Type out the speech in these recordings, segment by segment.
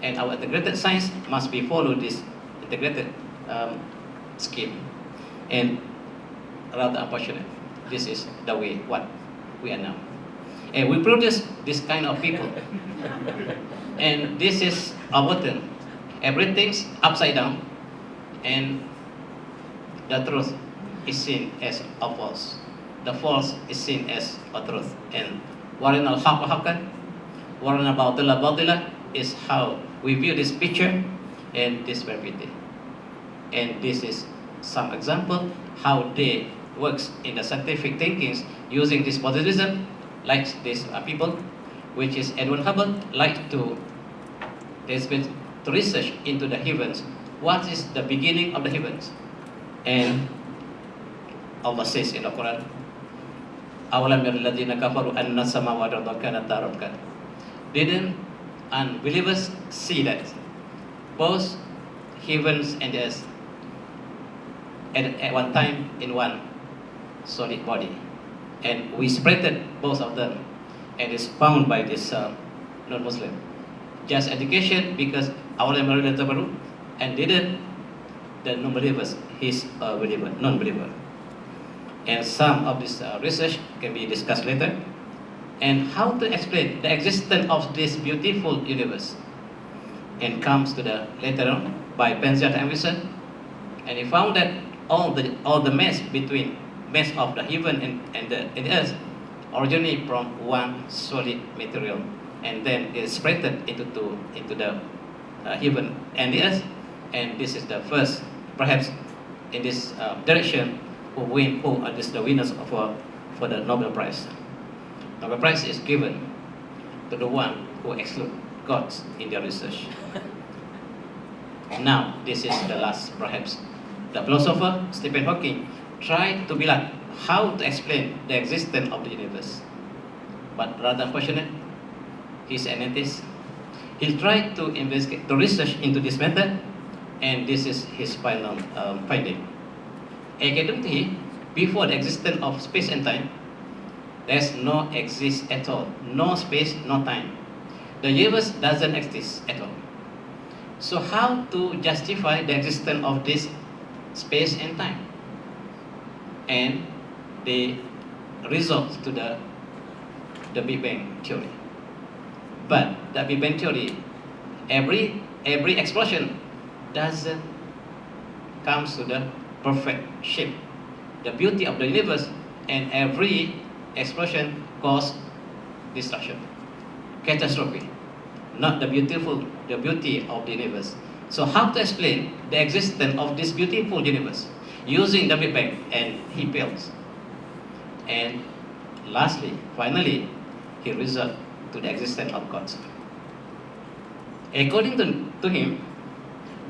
and our integrated science must be follow this integrated scheme. And rather unfortunate, this is the way what we are now. And we produce this kind of people. And this is our turn. Everything's upside down, and the truth is seen as a false. The false is seen as a truth. And warina al-haq haqqan, warina batila batila is how we view this picture and this reality. And this is some example how they works in the scientific thinkings using this positivism, like these people, which is Edwin Hubble, like to research into the heavens. What is the beginning of the heavens? And Allah says in the Quran, أَوَلَمْ يَرَ الَّذِينَ كَفَرُوا أَنَّ السَّمَاوَاتَ وَالْأَرْضَ كَانَتَا رَتْقًا. Didn't unbelievers see that both heavens and earth at one time in one solid body, and we separated both of them, and it's found by this non-Muslim. Just education, because our and didn't the non-believers, he's a believer, non-believer. And some of this research can be discussed later. And how to explain the existence of this beautiful universe, and comes to the later on by Penzias and Wilson, and he found that all the mass of the heaven and the earth originate from one solid material, and then it is separated into the heaven and the earth. And this is the first, perhaps in this direction, who is the winners for the Nobel Prize. Nobel Prize is given to the one who exclude God in their research. Now, this is the last, perhaps. The philosopher Stephen Hawking tried to be like how to explain the existence of the universe, but rather unfortunate, he's an atheist. He tried to investigate, to research into this matter, and this is his final finding. According to him, before the existence of space and time, there's no exist at all. No space, no time. The universe doesn't exist at all. So how to justify the existence of this space and time? And they resort to the Big Bang theory. But the Big Bang theory, every explosion doesn't come to the perfect shape, the beauty of the universe, and every explosion causes destruction, catastrophe, not the beauty of the universe. So how to explain the existence of this beautiful universe using the Big Bang? And he fails. And lastly, finally, he resorts to the existence of God. According to him,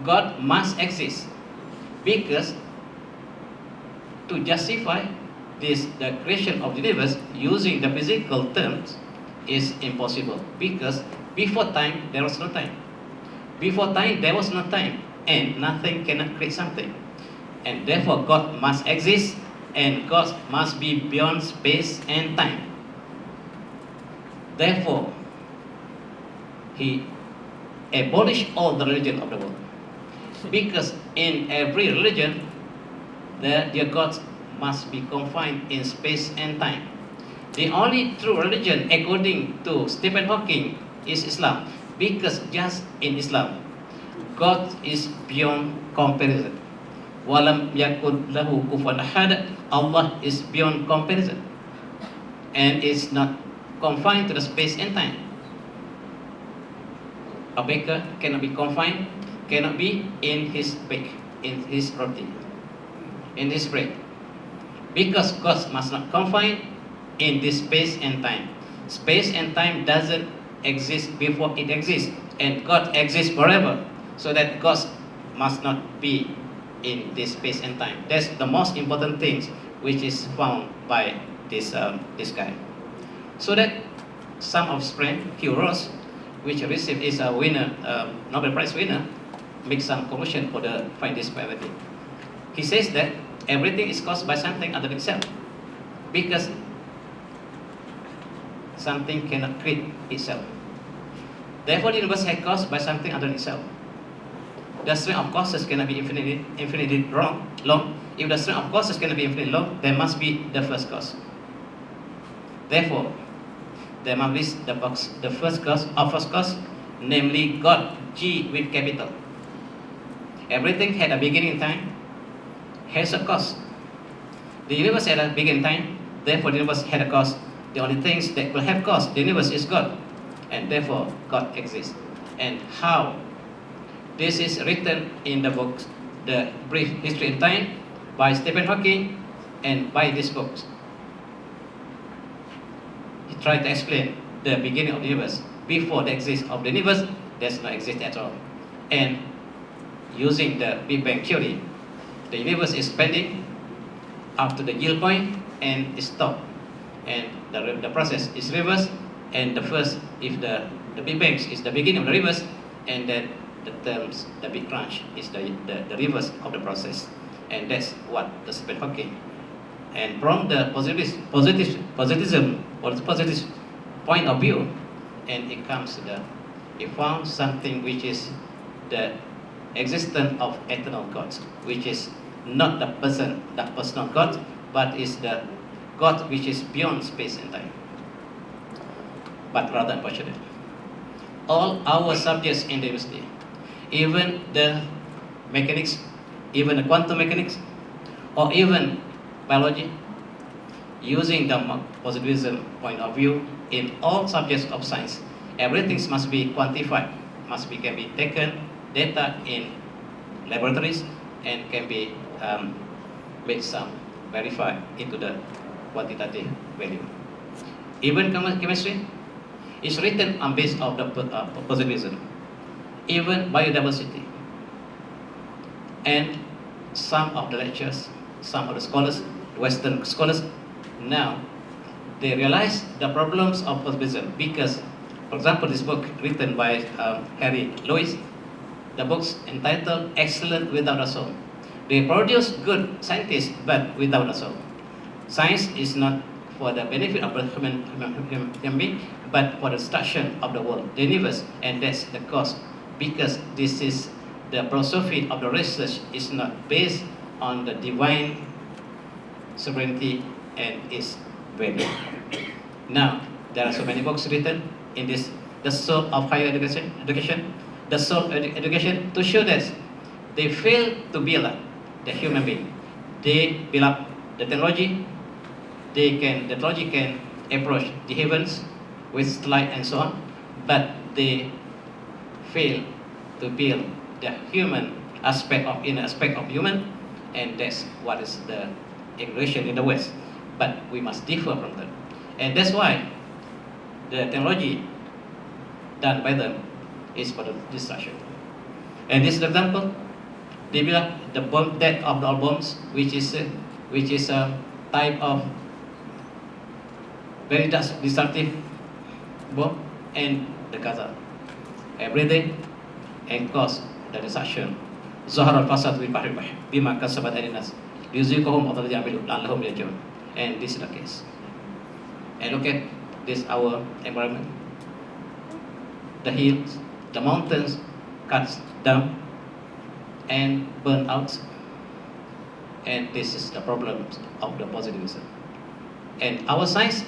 God must exist, because to justify the creation of the universe using the physical terms is impossible, because before time there was no time. Before time there was no time, and nothing cannot create something. And therefore God must exist, and God must be beyond space and time. Therefore, he abolished all the religion of the world, because in every religion their gods must be confined in space and time. The only true religion, according to Stephen Hawking, is Islam, because just in Islam, God is beyond comparison. Walam yakun lahu kufuwan ahad. Allah is beyond comparison, and is not confined to the space and time. A baker cannot be confined, cannot be in his bake, in his roti, in his bread, because God must not confine in this space and time. Space and time doesn't exist before it exists, and God exists forever, so that God must not be in this space and time. That's the most important thing which is found by this guy. So that some of his friends, Hugh Ross, which received is a winner, Nobel Prize winner, make some conclusion for the find this reality. He says that everything is caused by something other than itself, because something cannot create itself. Therefore, the universe has caused by something other than itself. The string of causes cannot be infinitely long. If the string of causes cannot be infinitely long, there must be the first cause. Therefore, there must be the first cause, namely God, G with capital. Everything had a beginning in time, has a cause. The universe had a beginning in time, therefore the universe had a cause. The only things that will have cause, the universe is God, and therefore God exists. And how? This is written in the book, The Brief History of Time, by Stephen Hawking, and by this book. He tried to explain the beginning of the universe. Before the existence of the universe, does not exist at all. And using the Big Bang theory, the universe is expanding up to the yield point and is stopped. And the process is reversed, and the first, if the Big Bang is the beginning of the reverse, and then the Big Crunch is the reverse of the process. And that's what the Stephen Hawking. And from the positivism or the positive point of view, and it comes to he found something which is the existence of eternal God, which is not the personal God, but is the God which is beyond space and time. But rather unfortunate, all our subjects in the university, even the mechanics, even the quantum mechanics, or even biology, using the positivism point of view, in all subjects of science, everything must be quantified, can be taken data in laboratories, and can be made some verified into the quantitative value. Even chemistry is written on base of the positivism. Even biodiversity. And some of the lectures, some of the scholars, Western scholars, now they realize the problems of positivism because, for example, this book written by Harry Lewis, the book's entitled Excellent Without a Soul. They produce good scientists, but without a soul. Science is not for the benefit of the human being, but for the destruction of the world, the universe, and that's the cause. Because this is the philosophy of the research is not based on the divine sovereignty and its value. Now, there are so many books written in this, the soul of higher education, the soul of education, to show that they fail to build up the human being. They build up the technology. The technology can approach the heavens with light and so on, but they fail to build the human aspect of inner aspect of human, and that's what is the evolution in the West. But we must differ from them, and that's why the technology done by them is for the destruction. And this is the example. They build up the bomb deck of the all bombs, which is a type of very destructive bomb, and the Gaza every day, and cause the destruction. Zahar al-fasad bil bahri bima kasabat aydinas liyuziqahum adalladhi amilu la'allahum yarji'un. And this is the case. And look at this, our environment. The hills, the mountains cut down and burn out. And this is the problem of the positivism. And our science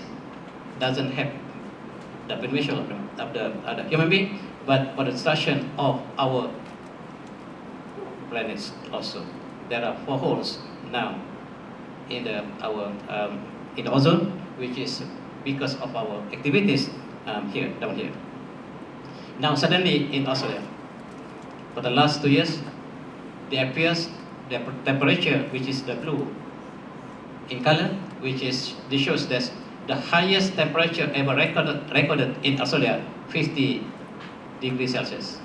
doesn't have the permission of the human being, but for the destruction of our planets also. There are 4 holes now in the ozone, which is because of our activities down here. Now suddenly in Australia, for the last 2 years, there appears the temperature, which is the blue in color, this shows that the highest temperature ever recorded in Australia, 50 degrees Celsius.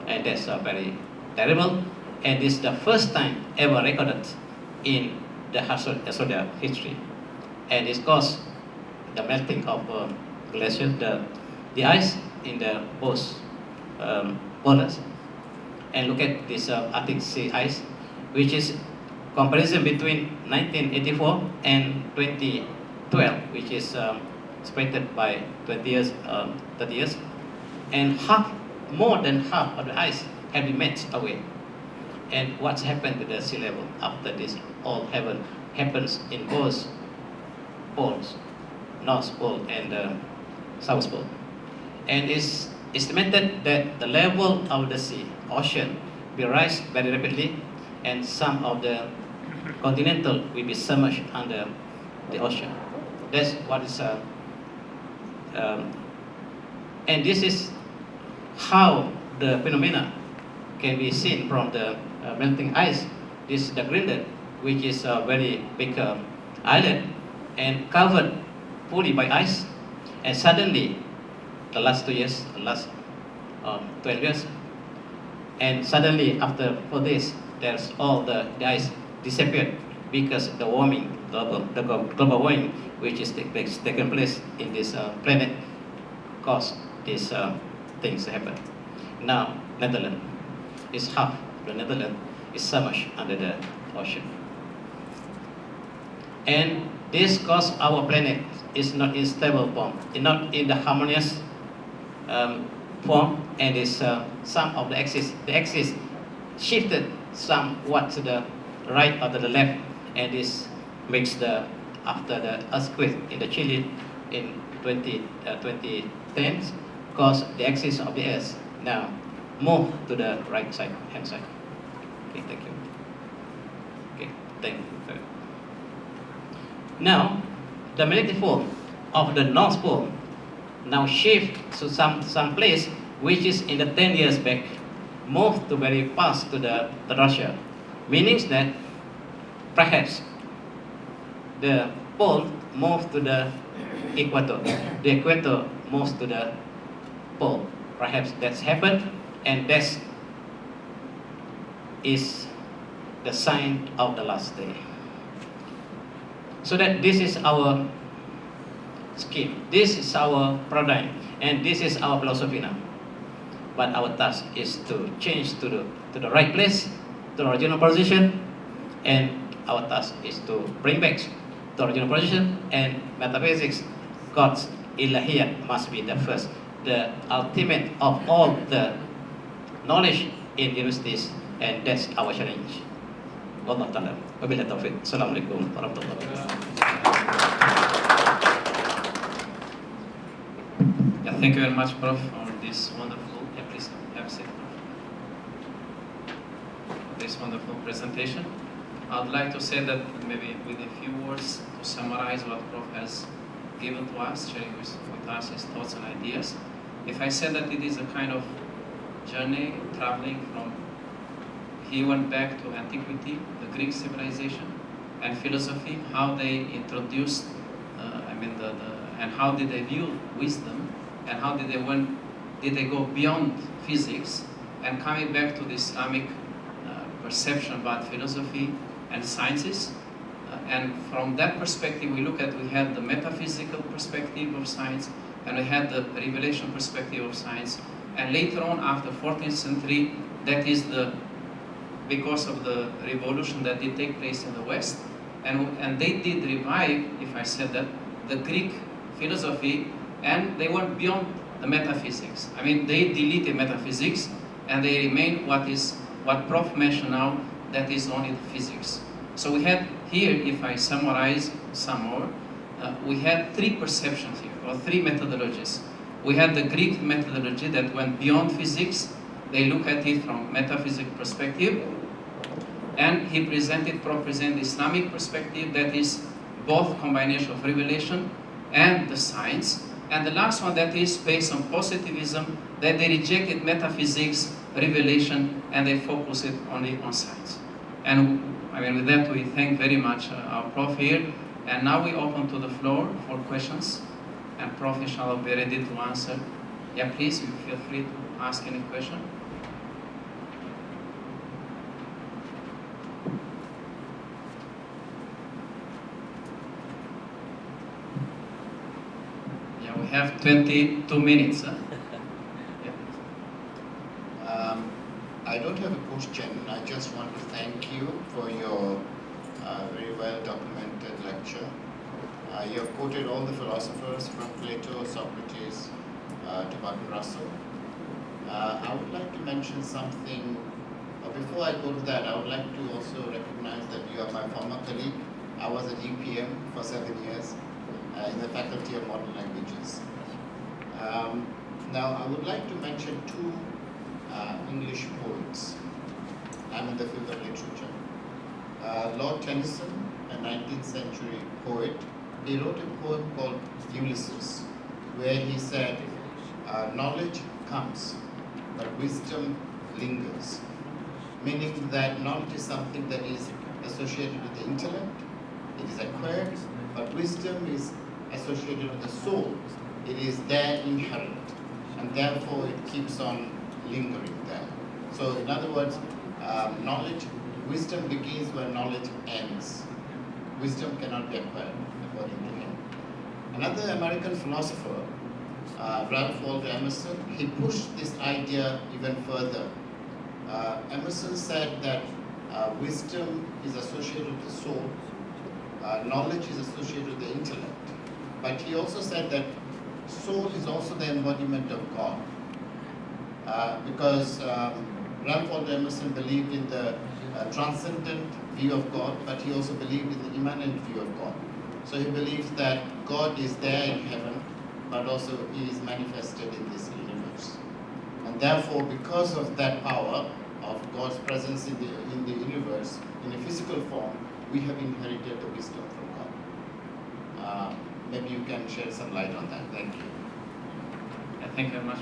And that's very terrible. And this is the first time ever recorded in the Australia history. And it's caused the melting of glaciers, the ice in the both polars. And look at this Arctic sea ice, which is comparison between 1984 and 2012, which is separated by 30 years. and more than half of the ice have been melted away. And what's happened to the sea level after this all happens in both poles, North Pole and South Pole. And it's estimated that the level of the ocean will rise very rapidly, and some of the continental will be submerged under the ocean. That's what is, and this is how the phenomena can be seen from the melting ice. This is the Greenland, which is a very big island and covered fully by ice. And suddenly, the last 2 years, the last 12 years, and suddenly after 4 days, there's all the ice disappeared because the warming, global warming, which is taking place in this planet, caused these things to happen. Now, Netherlands is half the Netherlands is submerged under the ocean. And this causes our planet is not in stable form, not in the harmonious form, and is some of the axis shifted somewhat to the right or to the left, and this makes after the earthquake in the Chile in 2010, cause the axis of the earth now move to the right side, hand side. Okay, thank you. Okay, thank you. Now, the magnetic field of the North Pole now shift to some place which is in the 10 years back, moved to very fast to the Russia, meaning that perhaps the pole moved to the equator, the equator moves to the pole. Perhaps that's happened, and that is the sign of the last day. So that this is our scheme, this is our paradigm, and this is our philosophy now. But our task is to change to the right place, to the original position, and our task is to bring back the original position, and metaphysics, God's ilahiyat must be the first, the ultimate of all the knowledge in universities, and that's our challenge. Wallahu ta'ala. Wabillahi taufiq. Assalamualaikum warahmatullahi wabarakatuh. Yeah, thank you very much, Prof, for this wonderful, please have a seat, this wonderful presentation. I'd like to say that maybe with a few words to summarize what Prof has given to us, sharing with us his thoughts and ideas. If I said that it is a kind of journey, traveling from, he went back to antiquity, the Greek civilization, and philosophy, how they introduced, and how did they view wisdom, and how did they go beyond physics, and coming back to the Islamic perception about philosophy and sciences. And from that perspective, we had the metaphysical perspective of science, and we had the revelation perspective of science. And later on, after 14th century, that is because of the revolution that did take place in the West, and they did revive, if I said that, the Greek philosophy, and they went beyond the metaphysics. I mean, they deleted metaphysics, and they remain what Prof mentioned now, that is only the physics. So we had here, if I summarize some more, we had three perceptions here, or three methodologies. We had the Greek methodology that went beyond physics. They look at it from metaphysical perspective, and Prof presented the Islamic perspective, that is both combination of revelation and the science. And the last one, that is based on positivism, that they rejected metaphysics, revelation, and they focus it only on science. And with that, we thank very much our Prof here. And now we open to the floor for questions. And Prof, inshallah, will be ready to answer. Yeah, please, you feel free to ask any question. Yeah, we have 22 minutes. Yeah. I don't have a question. I just want to thank you for your very well documented lecture. You have quoted all the philosophers from Plato, Socrates, to Martin Russell. I would like to mention something. Before I go to that, I would like to also recognize that you are my former colleague. I was at UPM for 7 years in the Faculty of Modern Languages. Now, I would like to mention two English poets. I'm in the field of literature. Lord Tennyson, a 19th century poet, he wrote a poem called Ulysses, where he said, knowledge comes, but wisdom lingers. Meaning that knowledge is something that is associated with the intellect, it is acquired, but wisdom is associated with the soul. It is there inherent, and therefore it keeps on lingering there. So in other words, wisdom begins where knowledge ends. Wisdom cannot be acquired, according to him. Another American philosopher, Ralph Waldo Emerson, he pushed this idea even further. Emerson said that wisdom is associated with the soul, knowledge is associated with the intellect. But he also said that soul is also the embodiment of God. Because Ralph Waldo Emerson believed in the transcendent view of God, but he also believed in the immanent view of God. So he believes that God is there in heaven, but also he is manifested in this universe. And therefore, because of that power of God's presence in the universe, in a physical form, we have inherited the wisdom from God. Maybe you can shed some light on that. Thank you. Thank you very much.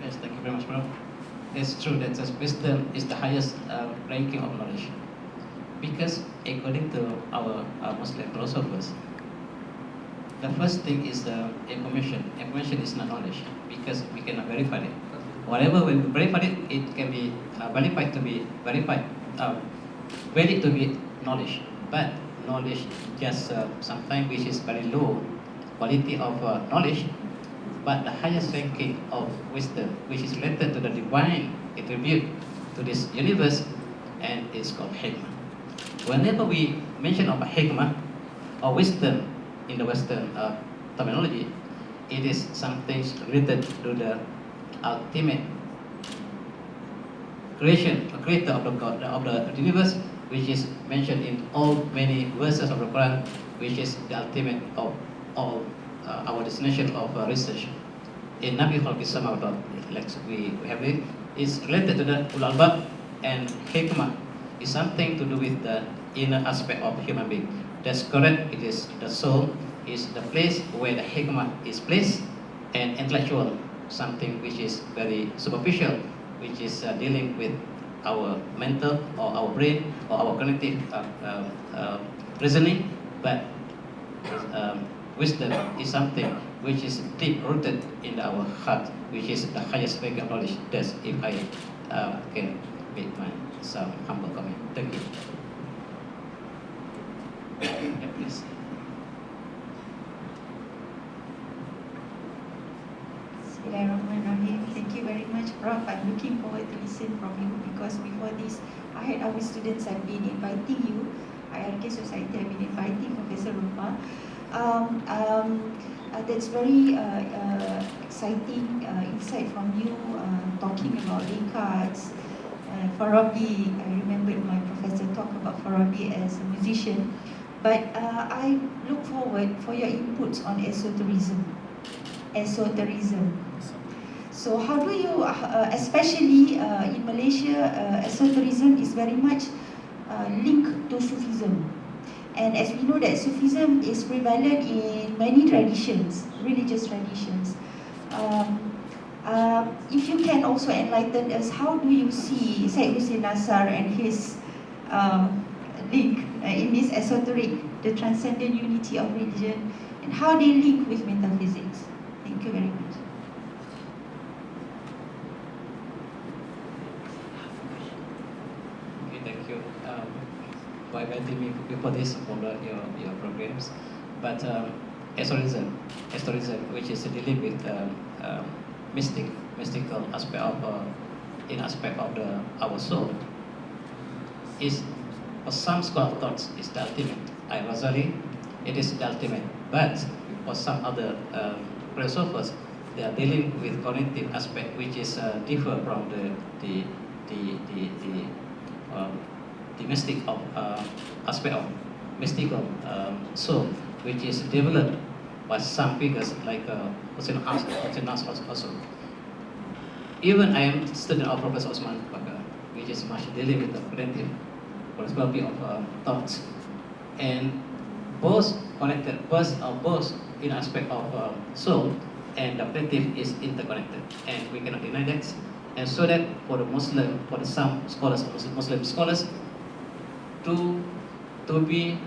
Yes, thank you very much, Prof. It's true that wisdom is the highest ranking of knowledge. Because according to our Muslim philosophers, the first thing is information. Information is not knowledge, because we cannot verify it. Whatever we verify it, it can be valid to be knowledge. But knowledge just sometimes which is very low quality of knowledge, but the highest ranking of wisdom, which is related to the divine attribute to this universe, and it's called hikmah. Whenever we mention of hikmah or wisdom in the Western terminology, it is something related to the ultimate creator of the God of the universe, which is mentioned in all many verses of the Quran, which is the ultimate of all our destination of research. In Nabi KIRKHS-IIIT, like we have it, is related to the ulul albab, and hikmah is something to do with the inner aspect of human being. That's correct. It is the soul is the place where the hikmah is placed, and intellectual, something which is very superficial, which is dealing with our mental or our brain or our cognitive reasoning. But wisdom is something which is deep rooted in our heart, which is the highest rank of knowledge. That's if I can make my some humble comment. Thank you. Yeah, please. Bismillahirrahmanirrahim. Thank you very much, Prof. I'm looking forward to listen from you, because before this, I had our students have been inviting you. IIRK Society have been inviting Professor Rofa. That's very exciting insight from you, talking about KIRKHS, Farabi. I remembered my professor talk about Farabi as a musician. But I look forward for your inputs on esotericism. So how do you, especially in Malaysia, esotericism is very much linked to Sufism. And as we know that Sufism is prevalent in many traditions, religious traditions. If you can also enlighten us, how do you see Syed Hussein Nasr and his link in this esoteric, the transcendent unity of religion, and how they link with metaphysics? Thank you very much. Okay, thank you for inviting me before this for your programs. But esotericism, which is dealing with mystical aspect of our soul, is for some school of thoughts is the ultimate. Al-Ghazali, it is the ultimate. But for some other philosophers, they are dealing with cognitive aspect, which is differ from the mystic of aspect of mystical soul, which is developed by some figures like Hussein Nas also. Even I am student of Professor Osman Bakar, which is much dealing with the cognitive philosophy of thoughts, and both connected, both in aspect of soul and the cognitive is interconnected, and we cannot deny that. And so that for the Muslim, for the some scholars, Muslim scholars, to be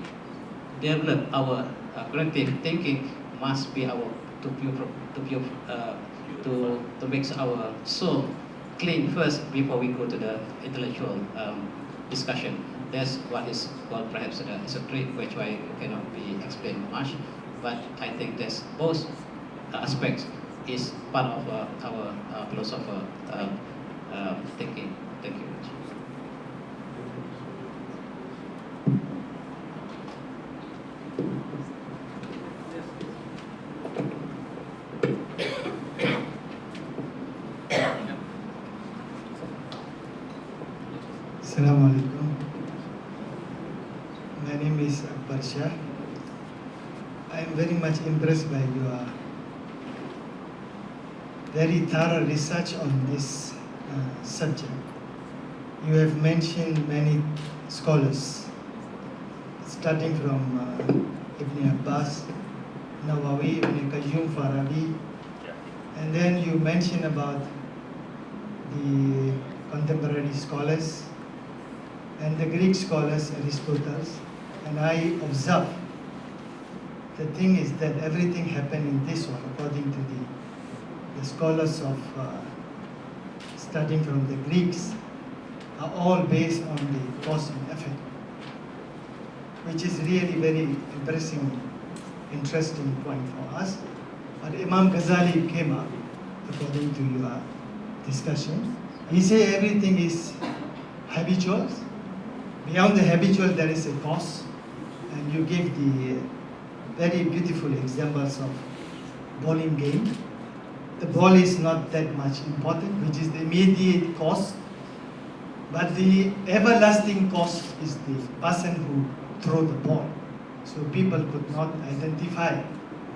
develop our cognitive thinking must be our to make our soul clean first before we go to the intellectual discussion. That's what is called perhaps the esoteric, which I cannot be explained much. But I think that both aspects is part of our philosopher thinking. Thank you. Assalamu alaikum. My name is Akbar Shah. I am very much impressed by your very thorough research on this subject. You have mentioned many scholars, starting from Ibn Abbas, Nawawi, Ibn Qayyum, Farabi, and then you mentioned about the contemporary scholars and the Greek scholars, Aristotle, and I observe the thing is that everything happened in this one according to the scholars of starting from the Greeks are all based on the cause and effect, which is really very interesting point for us. But Imam Ghazali came up, according to your discussion. He said everything is habitual. Beyond the habitual, there is a cause. And you gave the very beautiful examples of bowling game. The ball is not that much important, which is the immediate cause. But the everlasting cause is the person who threw the ball. So people could not identify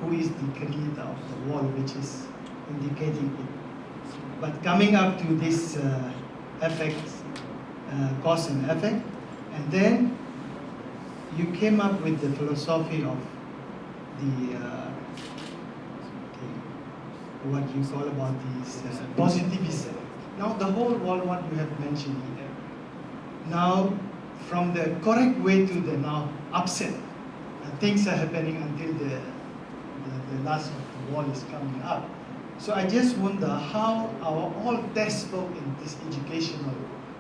who is the creator of the ball, which is indicating it. But coming up to this effect, cause and effect, and then you came up with the philosophy of the what you call about this positivism. Now the whole world, what you have mentioned here. Now, from the correct way to the now upset, things are happening until the last of the wall is coming up. So I just wonder how our all textbook in these educational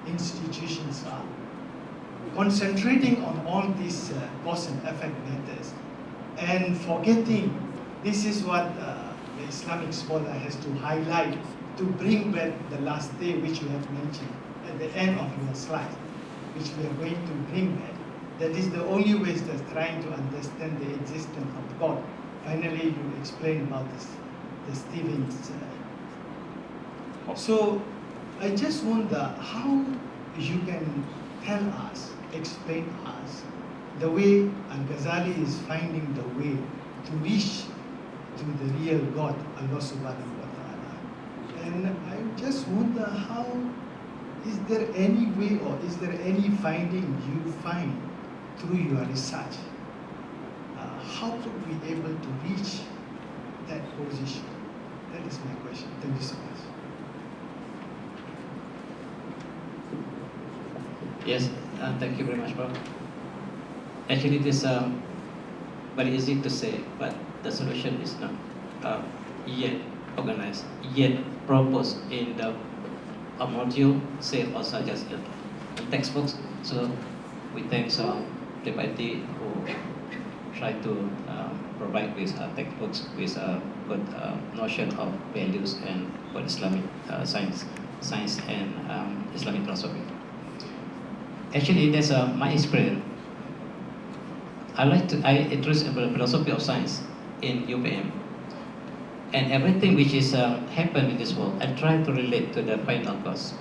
institutions are concentrating on all these cause and effect matters and forgetting this is what the Islamic scholar has to highlight to bring back the last day which you have mentioned at the end of your slide, which we are going to bring back. That is the only way that's trying to understand the existence of God. Finally, you explained about this, the Stevens. So I just wonder how you can tell us, explain us, the way Al-Ghazali is finding the way to reach to the real God, Allah subhanahu wa ta'ala. And I just wonder how, is there any way or is there any finding you find through your research? How could we be able to reach that position? That is my question. Thank you so much. Yes, thank you very much, Prof. Actually, it is very easy to say, but the solution is not yet organized, yet proposed in the module, say also just in textbooks. So we thank the party who try to provide with textbooks with a good notion of values and good Islamic science and Islamic philosophy. Actually, that's my experience. I introduced the philosophy of science in UPM, And everything which is happened in this world, I try to relate to the final cause.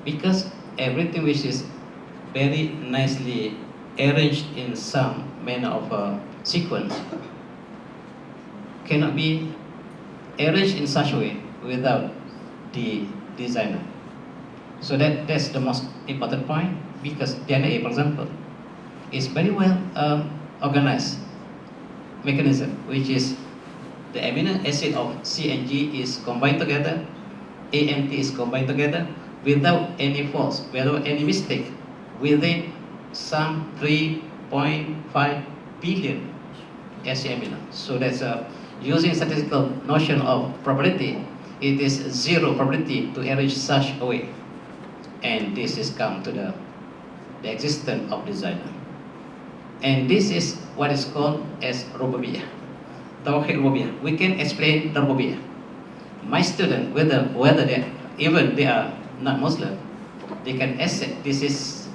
Because everything which is very nicely arranged in some manner of sequence cannot be arranged in such a way without the designer. So that's the most important point, because DNA, for example, is very well organized mechanism, which is the amino acid of C and G is combined together, A and T is combined together without any faults, without any mistake, within some 3.5 billion SC amino. So that's using statistical notion of probability, it is zero probability to arrange such a way. And this is come to the existence of designer. And this is what is called as rububiyah. Tawhid rububiyah. We can explain the rububiyah. My student, whether they are not Muslim, they can accept this is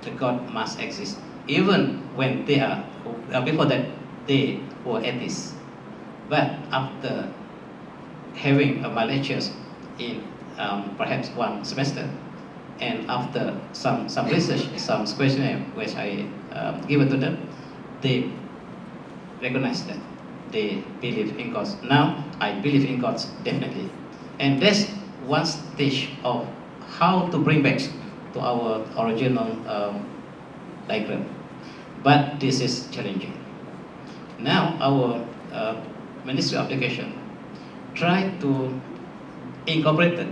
the God must exist. Even when they are, before that, they were atheists. But after having my lectures in perhaps one semester, and after some research, some questionnaire which I give it to them, they recognize that they believe in God. Now I believe in God definitely, and that's one stage of how to bring back to our original diagram. But this is challenging. Now our Ministry of Education try to incorporate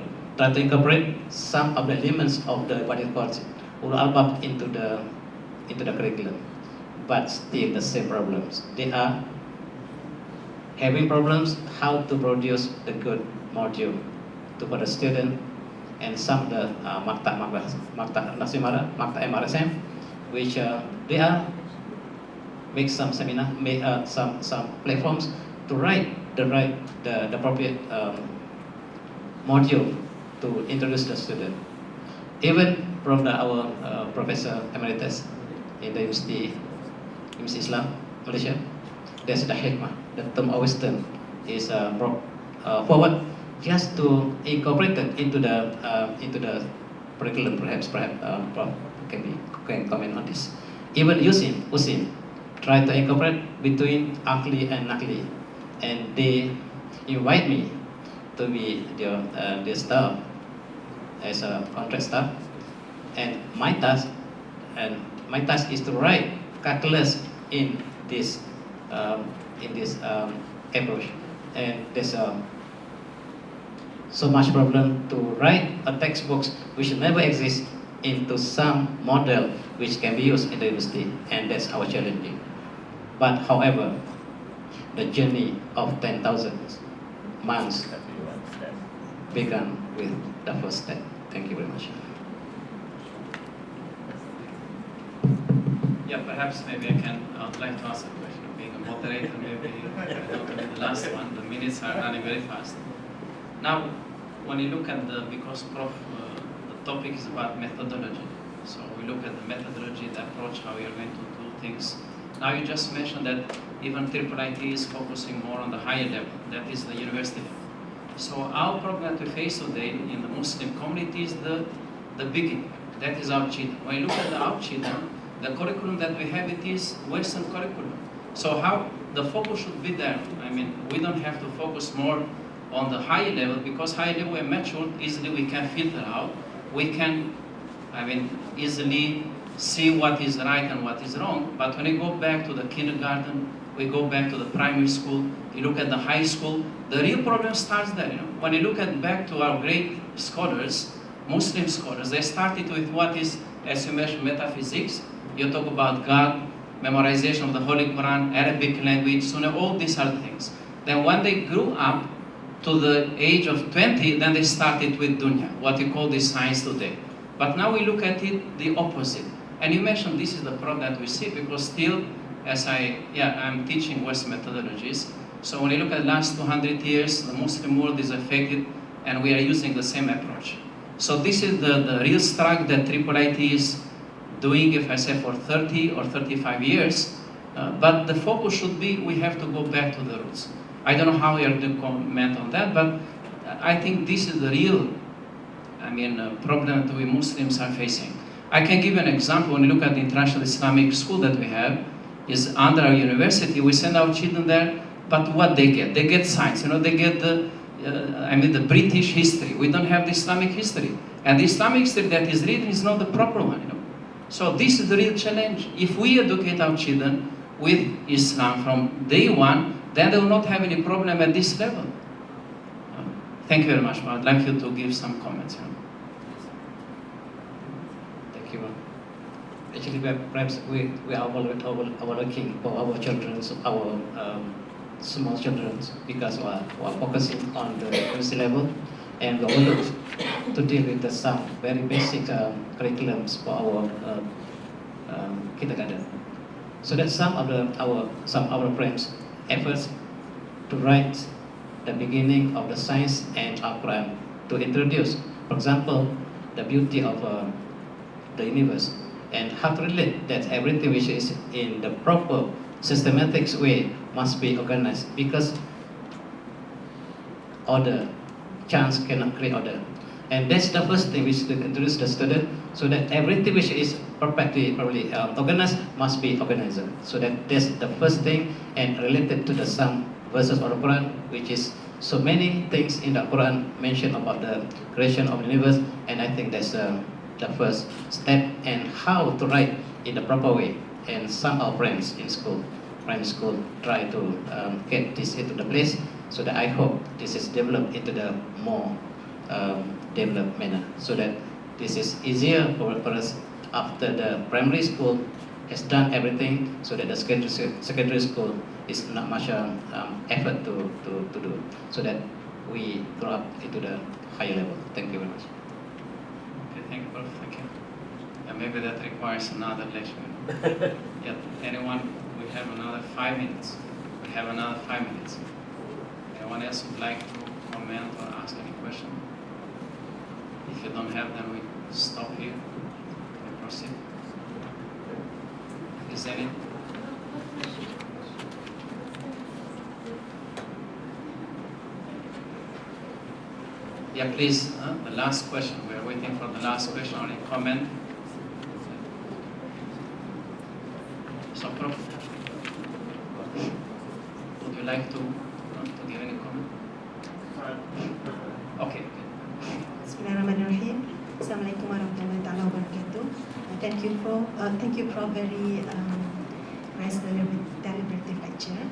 some of the elements of the what it calls Ulul Albab into the curriculum, but still the same problems. They are having problems how to produce the good module for the student, and some of the Maktab Nasimara, Maktab MRSM, which they are make some seminar, make some platforms to write the appropriate module to introduce the student. Even from our Professor Emeritus in the University Islam Malaysia, there's the hikmah, the term of wisdom is brought forward just to incorporate it into the curriculum. Perhaps Prof can comment on this. Even Usim try to incorporate between Akli and Nakli, and they invite me to be their staff as a contract staff, and my task is to write calculus in this approach, and there's so much problem to write a textbook which never exists into some model which can be used in the university, and that's our challenging. But however, the journey of 10,000 months began with the first step. Thank you very much. Yeah, perhaps maybe I would like to ask a question. Being a moderator, maybe I don't want to be the last one. The minutes are running very fast. Now, when you look at because Prof, the topic is about methodology. So we look at the methodology, the approach, how we are going to do things. Now you just mentioned that even IIIT is focusing more on the higher level, that is the university level. So our problem that we face today in the Muslim community is the beginning. That is our children. When you look at our children, the curriculum that we have, it is Western curriculum. So how the focus should be there. I mean, we don't have to focus more on the higher level, because higher level we're matured, easily we can filter out. We can, easily see what is right and what is wrong. But when you go back to the kindergarten, we go back to the primary school, you look at the high school, the real problem starts there. When you look back to our great scholars, Muslim scholars, they started with what is, as you mentioned, metaphysics. You talk about God, memorization of the Holy Quran, Arabic language, Sunnah, all these are things. Then when they grew up to the age of 20, then they started with dunya, what you call this science today. But now we look at it the opposite. And you mentioned this is the problem that we see, because still, as I'm teaching Western methodologies. So when you look at the last 200 years, the Muslim world is affected, and we are using the same approach. So this is the real struggle that IIIT is doing, if I say, for 30 or 35 years. But the focus should be, we have to go back to the roots. I don't know how you are to comment on that, but I think this is the real, problem that we Muslims are facing. I can give an example. When you look at the international Islamic school that we have, is under our university. We send our children there, but what they get science. They get the British history. We don't have the Islamic history, and the Islamic history that is written is not the proper one. So this is the real challenge. If we educate our children with Islam from day one, then they will not have any problem at this level. Thank you very much. I'd like you to give some comments. Thank you. Actually, perhaps we are overlooking for our children, our small children, because we are focusing on the university level, and we overlook to deal with some very basic curriculums for our kindergarten. So that some of our friends' efforts to write the beginning of the science and Al-Quran to introduce, for example, the beauty of the universe, and how to relate that everything which is in the proper systematic way must be organized, because order, chance cannot create order. And that's the first thing we should introduce the student, so that everything which is properly organized must be organized. So that's the first thing, and related to the some verses of the Quran, which is so many things in the Quran mentioned about the creation of the universe, and I think that's the first step, and how to write in the proper way. And some of our friends in school, primary school, try to get this into the place, so that I hope this is developed into the more developed manner, so that this is easier for us after the primary school has done everything, so that the secondary school is not much effort to do, so that we grow up into the higher level. Thank you very much. Okay, thank you, Prof. Thank you. And maybe that requires another lecture. Yeah, anyone? We have another 5 minutes. Anyone else would like to comment or ask any question? If you don't have, then we stop here and proceed. Is there any? Yeah, please, the last question. We are waiting for the last question or any comment. So, Prof, would you like to give any comment? Okay. Bismillahirrahmanirrahim. Assalamualaikum warahmatullahi wabarakatuh. Thank you, Prof. Very nice deliberative lecture.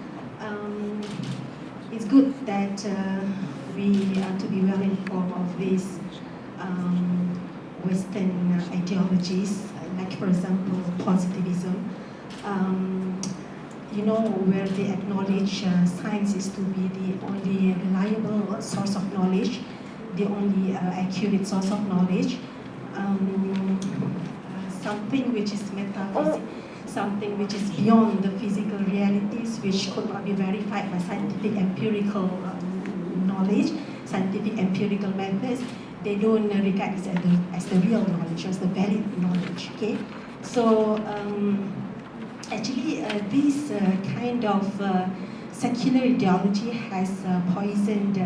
It's good that we are to be well informed of these Western ideologies, like for example positivism. Where they acknowledge science is to be the only reliable source of knowledge, the only accurate source of knowledge, something which is metaphysical, something which is beyond the physical realities, which could not be verified by scientific empirical knowledge, scientific empirical methods. They don't regard it as the real knowledge, as the valid knowledge. Okay, so actually, this kind of secular ideology has poisoned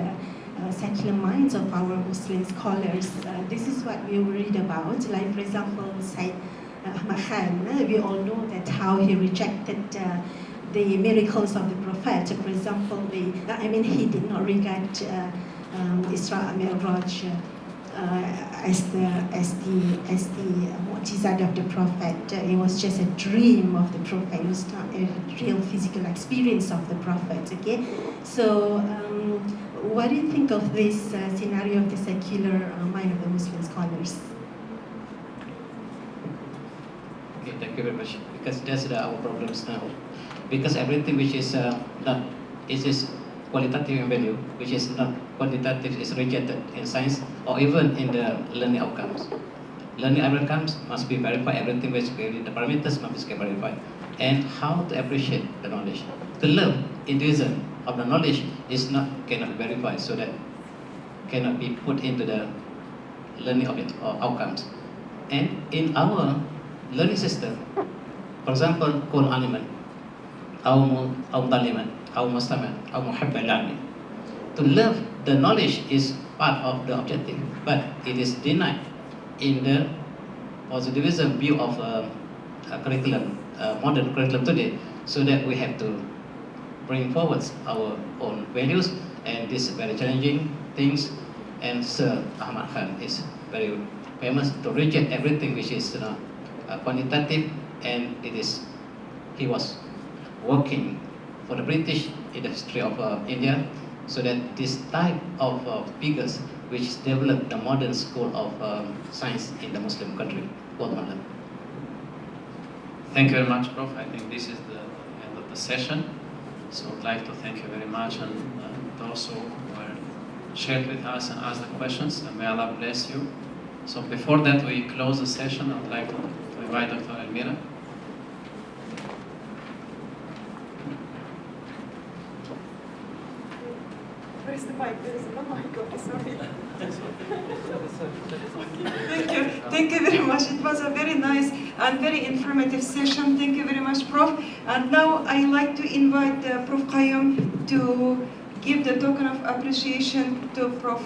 secular minds of our Muslim scholars. This is what we read about. Like, for example, Said Ahmad Khan, we all know that how he rejected the miracles of the Prophet. For example, he did not regard Isra and Mi'raj as the mu'jizat of the Prophet. It was just a dream of the Prophet. It was not a real physical experience of the Prophet. Okay, so what do you think of this scenario of the secular mind of the Muslim scholars? Okay, thank you very much. Because that's our problems now. Because everything which is not, it is qualitative in value, which is not quantitative, is rejected in science or even in the learning outcomes. Learning outcomes must be verified. Everything which the parameters must be verified. And how to appreciate the knowledge. The love, enthusiasm of the knowledge cannot be verified, so that cannot be put into the learning of it or outcomes. And in our learning system, for example, Qul aliman, Aum taliman, أو مستمع أو محب العلم. To love the knowledge is part of the objective, but it is denied in the positivism view of curriculum, modern curriculum today, so that we have to bring forward our own values, and this very challenging things. And Sir Ahmad Khan is very famous to reject everything which is quantitative, and he was working for the British industry of India, so that this type of figures which developed the modern school of science in the Muslim country. Thank you very much, Prof. I think this is the end of the session. So I'd like to thank you very much, and those who were shared with us and asked the questions, and may Allah bless you. So before that we close the session, I'd like to invite Dr. Elmira. Where's the mic? There's no mic. Okay, sorry. Thank you. Thank you very much. It was a very nice and very informative session. Thank you very much, Prof. And now I'd like to invite Prof. Qayyum to give the token of appreciation to Prof.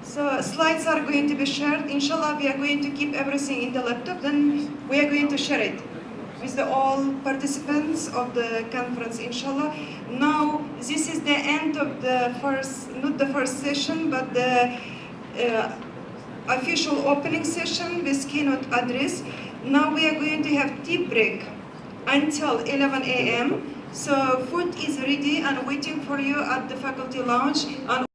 So slides are going to be shared. Inshallah, we are going to keep everything in the laptop. Then we are going to share it with all participants of the conference, inshallah. Now, this is the end of the first, not the first session, but the official opening session with keynote address. Now we are going to have tea break until 11 a.m. So food is ready and waiting for you at the faculty lounge. And